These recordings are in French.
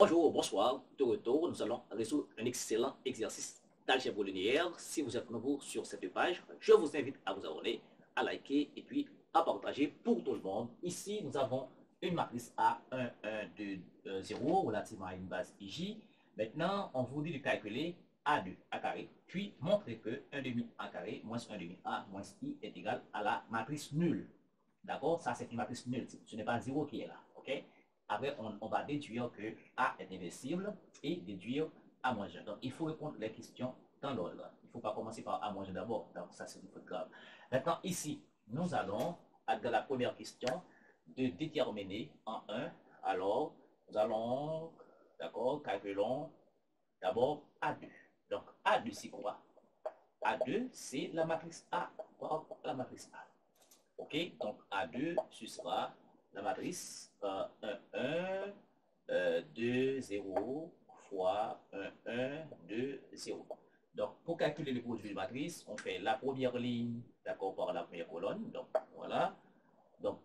Bonjour, bonsoir, de retour. Nous allons résoudre un excellent exercice d'algèbre linéaire. Si vous êtes nouveau sur cette page, je vous invite à vous abonner, à liker et puis à partager pour tout le monde. Ici, nous avons une matrice A, 1, 1, 2, 0 relativement à une base J. Maintenant, on vous dit de calculer A2 A carré, puis montrer que 1 demi A carré moins 1 demi A moins I est égal à la matrice nulle. D'accord? Ça, c'est une matrice nulle. Ce n'est pas 0 qui est là. OK? Après, on va déduire que A est inversible et déduire A moins 1. Donc, il faut répondre les questions dans l'ordre. Il ne faut pas commencer par A moins 1 d'abord. Donc, ça, c'est une faute grave. Maintenant, ici, nous allons, dans la première question, de déterminer en 1. Alors, nous allons, d'accord, calculons d'abord A2. Donc, A2, c'est quoi? A2, c'est la matrice A. La matrice A. OK? Donc, A2, ce sera la matrice 1, 2, 0 fois 1, 1, 2, 0. Donc, pour calculer le produit de matrice, on fait la première ligne, d'accord, par la première colonne. Donc, voilà. Donc,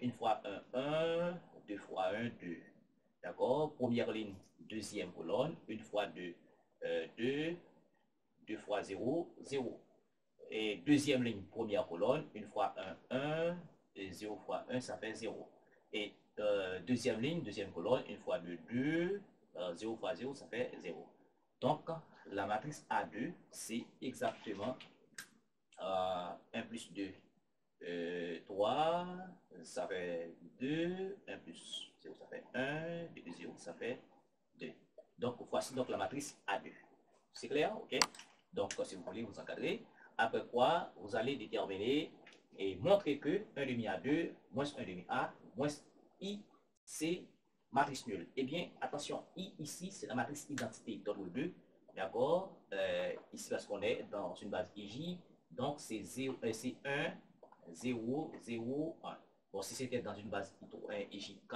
une fois 1, 1, deux fois 1, 2. D'accord? Première ligne, deuxième colonne, une fois 2, 2, deux fois 0, 0. Et deuxième ligne, première colonne, une fois 1, 1, et 0 fois 1, ça fait 0. Et deuxième ligne, deuxième colonne, une fois 2, 2, 0 fois 0, ça fait 0. Donc, la matrice A2, c'est exactement 1 plus 2, 3, ça fait 2, 1 plus 0, ça fait 1, 2 plus 0, ça fait 2. Donc, voici donc la matrice A2. C'est clair? OK? Donc, si vous voulez vous encadrer, après quoi, vous allez déterminer et montrer que 1 demi A2 moins 1 demi A moins I, c'est matrice nulle. Eh bien, attention, I ici, c'est la matrice identité d'ordre 2. D'accord? Ici, parce qu'on est dans une base IJ, donc c'est 1, 0, 0, 1. Bon, si c'était dans une base IJK,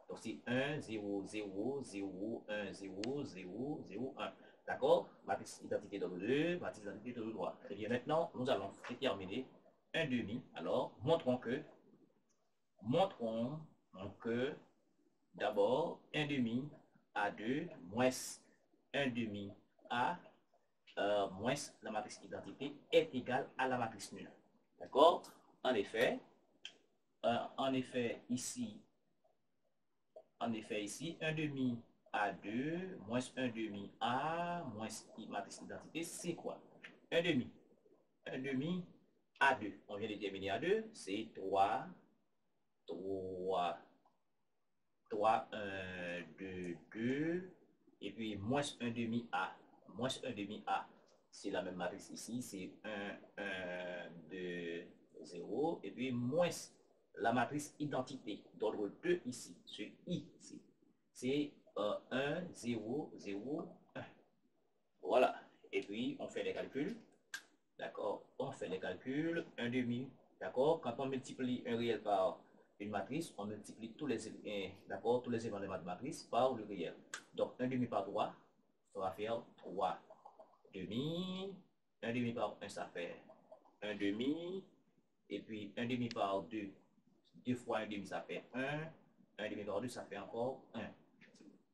donc c'est 1, 0, 0, 0, 1, 0, 0, 0, 1. D'accord? Matrice identité de 2, matrice identité de 3. Et bien maintenant, nous allons déterminer un demi. Alors, montrons que d'abord, un demi à 2 moins un demi à moins la matrice identité est égal à la matrice nulle. D'accord? En effet, ici, un demi A2 moins un demi A moins matrice identité, c'est quoi? Un demi. Un demi A2. On vient de déterminer A2, c'est 3, 3, 3, 1, 2, 2, et puis moins un demi A. Moins un demi A, c'est la même matrice ici, c'est 1, 1, 2, 0, et puis moins la matrice identité d'ordre 2 ici, ce I ici, c'est 1, 0, 0, 1. Voilà. Et puis, on fait les calculs. D'accord? On fait les calculs. Un demi. D'accord? Quand on multiplie un réel par une matrice, on multiplie tous les éléments de la matrice par le réel. Donc, un demi par 3, ça va faire 3 demi. Un demi par 1, ça fait un demi. Et puis, un demi par 2, 2 fois un demi, ça fait 1. Un demi par 2, ça fait encore 1.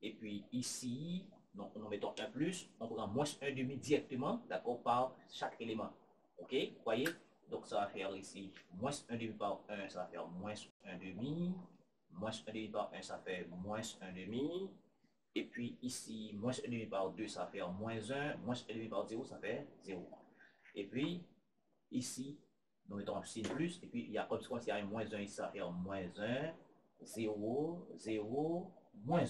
Et puis ici, donc, nous mettons un plus, on prend moins un demi directement, d'accord, par chaque élément. OK? Vous voyez? Donc, ça va faire ici moins un demi par 1, ça va faire moins un demi. Moins un demi par 1, ça fait moins un demi. Et puis ici, moins un demi par 2, ça va faire moins 1. Moins un demi par 0, ça fait 0. Et puis, ici, nous mettons un signe plus. Et puis, il y a comme s'il y a un moins 1 ici, ça va faire moins 1, 0, 0, moins 1.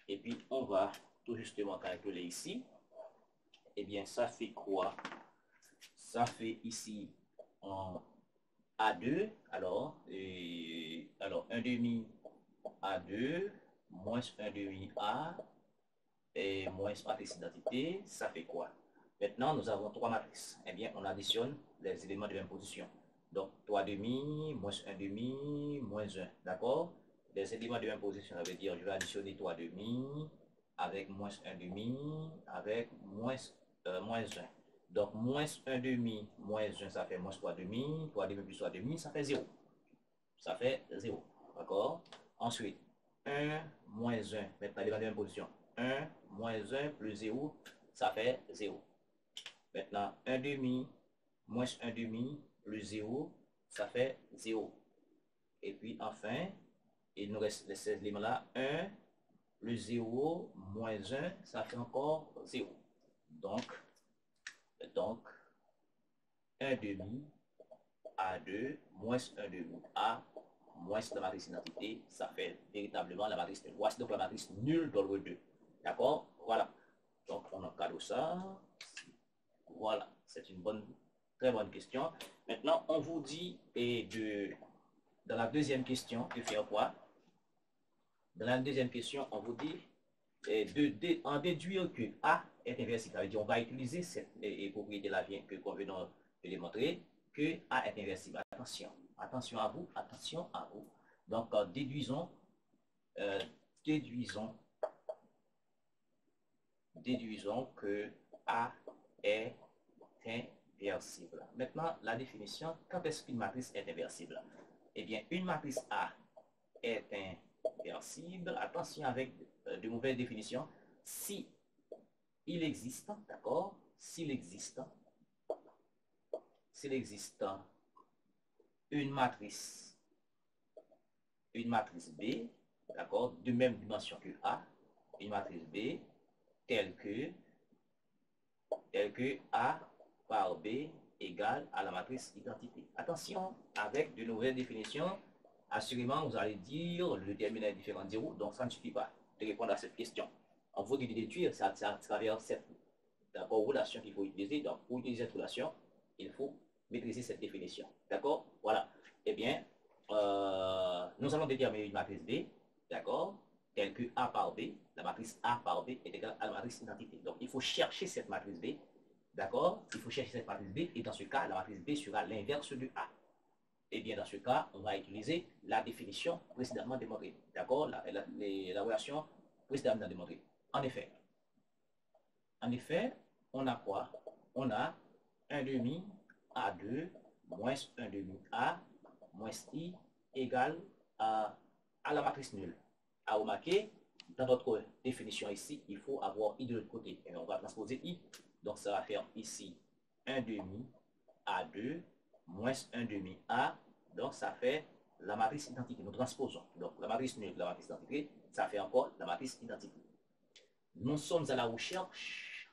Et puis, on va tout justement calculer ici. Eh bien, ça fait quoi? Ça fait ici en A2. Alors, 1 demi A2 moins 1 demi A et moins matrice d'identité, ça fait quoi? Maintenant, nous avons trois matrices. Eh bien, on additionne les éléments de même position. Donc, 3 demi, moins 1 demi, moins 1. D'accord? Les éléments de même position, ça veut dire je vais additionner 3 demi avec moins 1 demi avec moins 1. Donc, moins 1 demi, moins 1, ça fait moins 3 demi. 3 demi plus 3 demi, ça fait 0. Ça fait 0. D'accord? Ensuite, 1 moins 1. Maintenant, il est dans la même position. 1 moins 1 plus 0, ça fait 0. Maintenant, 1 demi moins 1 demi plus 0, ça fait 0. Et puis, enfin, il nous reste ces éléments-là. 1 plus 0 moins 1, ça fait encore 0. Donc 1 demi A2 moins 1 demi A moins la matrice identité, ça fait véritablement la matrice nulle. Voici donc la matrice nulle d'ordre 2. D'accord? Voilà. Donc, on encadre ça. Voilà. C'est une très bonne question. Maintenant, on vous dit, dans la deuxième question, de faire quoi? Dans la deuxième question, on vous dit en déduire que A est inversible. Ça veut dire on va utiliser cette propriété-là qu'on vient de démontrer, que A est inversible. Attention, attention à vous, attention à vous. Donc, déduisons que A est inversible. Maintenant, la définition, quand est-ce qu'une matrice est inversible? Eh bien, une matrice A est inversible. Attention avec de mauvaises définitions. Si il existe, d'accord? S'il existe une matrice B, d'accord, de même dimension que A, une matrice B telle que A par B égale à la matrice identité. Attention, avec de nouvelles définitions, assurément, vous allez dire le déterminant est différent de 0, donc ça ne suffit pas de répondre à cette question. On faut déduire ça à travers cette relation qu'il faut utiliser. Donc, pour utiliser cette relation, il faut maîtriser cette définition. D'accord? Voilà. Eh bien, nous allons déterminer une matrice B, d'accord, telle que A par B, la matrice A par B est égale à la matrice identité. Donc, il faut chercher cette matrice B, d'accord? Il faut chercher cette matrice B, et dans ce cas, la matrice B sera l'inverse de A. Et bien, dans ce cas, on va utiliser la définition précédemment démontrée, d'accord? La relation précédemment démontrée. En effet, on a quoi? On a 1 demi A2 moins 1 demi A moins I égale à la matrice nulle. À remarquer, dans notre définition ici, il faut avoir I de l'autre côté. Et on va transposer I. Donc, ça va faire ici 1 demi A2 moins 1 demi A. Donc, ça fait la matrice identité. Nous transposons. Donc, la matrice nulle, la matrice identité, ça fait encore la matrice identité. Nous sommes à la recherche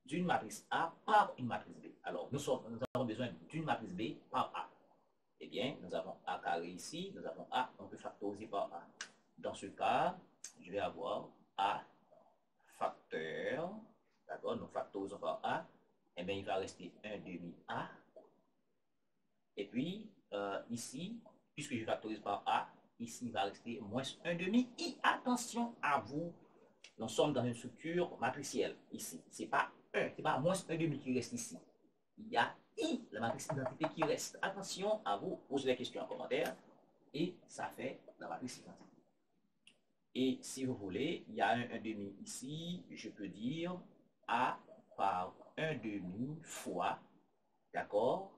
d'une matrice A par une matrice B. Alors, nous avons besoin d'une matrice B par A. Eh bien, nous avons A carré ici, nous avons A, on peut factoriser par A. Dans ce cas, je vais avoir A facteur, d'accord, nous factorisons par A, eh bien, il va rester 1 demi A. Et puis, ici, puisque je factorise par A, ici, il va rester moins 1 demi I. Attention à vous, nous sommes dans une structure matricielle ici. Ce n'est pas 1, c'est pas moins 1 demi qui reste ici. Il y a I, la matrice identité qui reste. Attention à vous, posez les questions en commentaire. Et ça fait la matrice identité. Et si vous voulez, il y a un demi ici. Je peux dire A par 1 demi fois, d'accord,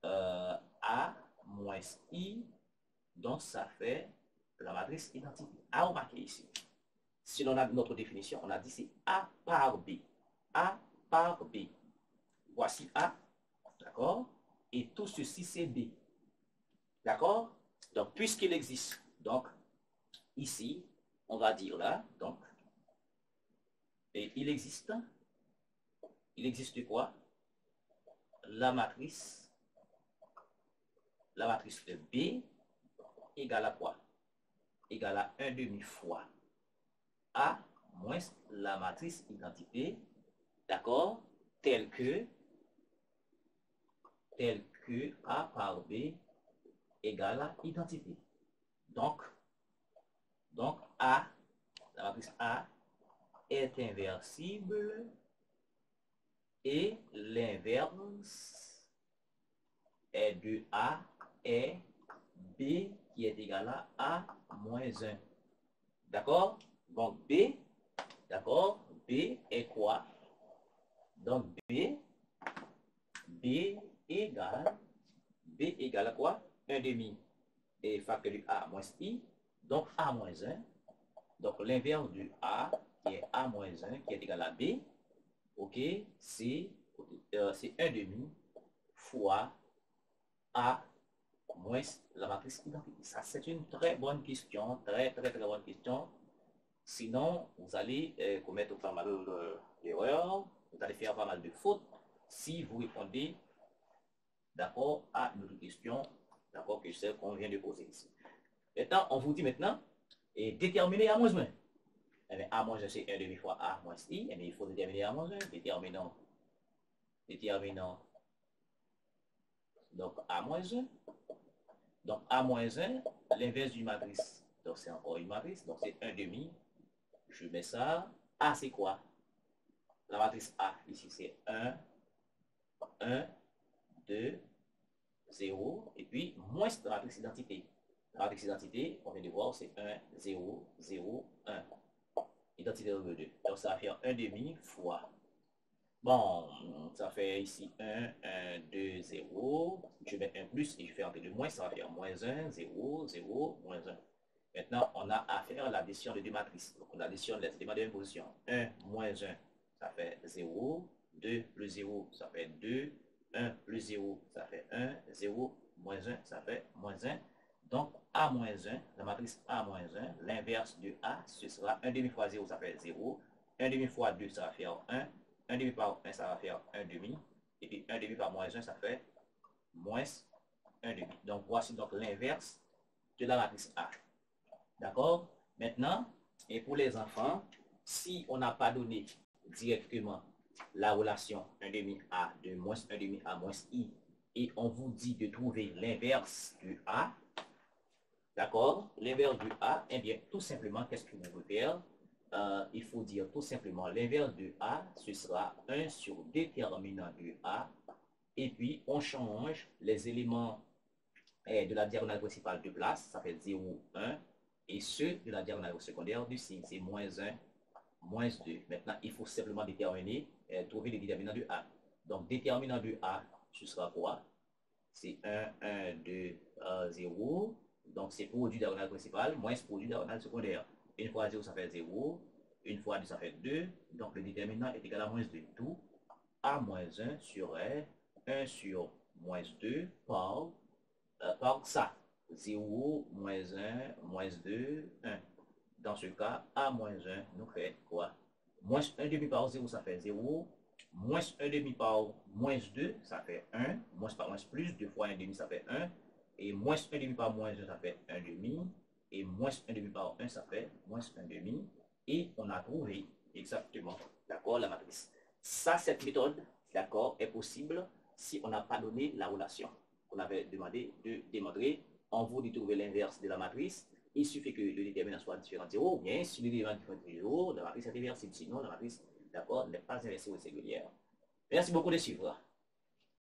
A moins I. Donc, ça fait la matrice identité. A remarqué ici. Si l'on a notre définition, on a dit c'est A par B. A par B. Voici A, d'accord? Et tout ceci, c'est B. D'accord? Donc, puisqu'il existe, donc, ici, on va dire là, donc, et il existe quoi? La matrice de B égale à quoi? Égale à 1 demi fois A moins la matrice identité, d'accord? Telle que A par B égale à identité. Donc A, la matrice A est inversible et l'inverse est de A est B qui est égal à A moins 1. D'accord? Donc B, d'accord? B est quoi? Donc B égale à quoi? 1 demi et facteur de A moins I. Donc A moins 1 Donc, l'inverse du A, qui est A moins 1, qui est égal à B, ok, c'est 1 demi fois A moins la matrice identité. Ça, c'est une très bonne question, très bonne question. Sinon, vous allez commettre pas mal d'erreurs, vous allez faire pas mal de fautes si vous répondez d'accord à une autre question, d'accord, que celle qu'on vient de poser ici. Maintenant, on vous dit maintenant, et déterminer A moins 1. Eh bien, A moins 1, c'est 1 demi fois A moins I. Eh bien, il faut déterminer A moins 1. Déterminant. Donc, A moins 1. Donc, A moins 1, l'inverse d'une matrice. Donc, c'est encore une matrice. Donc, c'est 1 demi. Je mets ça. A, c'est quoi? La matrice A, ici, c'est 1, 1, 2, 0. Et puis, moins la matrice identité. La matrice identité, on vient de voir, c'est 1, 0, 0, 1. Identité de 2. Donc, ça va faire 1 demi fois. Bon, ça fait ici 1, 1, 2, 0. Je mets un plus et je fais entrer le moins, ça va faire moins 1, 0, 0, moins 1. Maintenant, on a à faire l'addition de deux matrices. Donc, on additionne les éléments de même position. 1 moins 1, ça fait 0. 2 plus 0, ça fait 2. 1 plus 0, ça fait 1. 0 moins 1, ça fait moins 1. Donc, A moins 1, la matrice A moins 1, l'inverse de A, ce sera 1 demi fois 0, ça fait 0. 1 demi fois 2, ça va faire 1. 1 demi par 1, ça va faire 1 demi. Et puis 1 demi par moins 1, ça fait moins 1 demi. Donc, voici donc l'inverse de la matrice A. D'accord? Maintenant, et pour les enfants, si on n'a pas donné directement la relation 1 demi A de moins 1 demi A moins I, et on vous dit de trouver l'inverse du A, d'accord? L'inverse du A, eh bien, tout simplement, qu'est-ce que vous pouvez faire? Il faut dire tout simplement l'inverse de A, ce sera 1 sur déterminant de A, et puis on change les éléments de la diagonale principale de place, ça fait 0, 1, et ceux de la diagonale secondaire du signe, c'est moins 1, moins 2. Maintenant, il faut simplement déterminer, trouver le déterminant de A. Donc, déterminant de A, ce sera quoi? C'est 1, 1, 2, 0. Donc, c'est produit diagonale principale, moins produit diagonale secondaire. Une fois 0, ça fait 0. Une fois 2, ça fait 2. Donc, le déterminant est égal à moins 2. Tout A moins 1 serait 1 sur moins 2 par ça. 0, moins 1, moins 2, 1. Dans ce cas, A moins 1 nous fait quoi? Moins 1 demi par 0, ça fait 0. Moins 1 demi par moins 2, ça fait 1. Moins par moins plus, 2 fois 1 demi, ça fait 1. Et moins 1 demi par moins 1, ça fait 1 demi. Et moins 1 demi par 1, ça fait moins 1 demi. Et on a trouvé exactement, d'accord, la matrice. Ça, cette méthode, d'accord, est possible si on n'a pas donné la relation qu'on avait demandé de démontrer. On vous dit trouver l'inverse de la matrice. Il suffit que le déterminant soit différent de 0, ou bien si le déterminant est différent de 0, la matrice est inversible, sinon la matrice, d'accord, n'est pas inversée ou singulière. Merci beaucoup de suivre.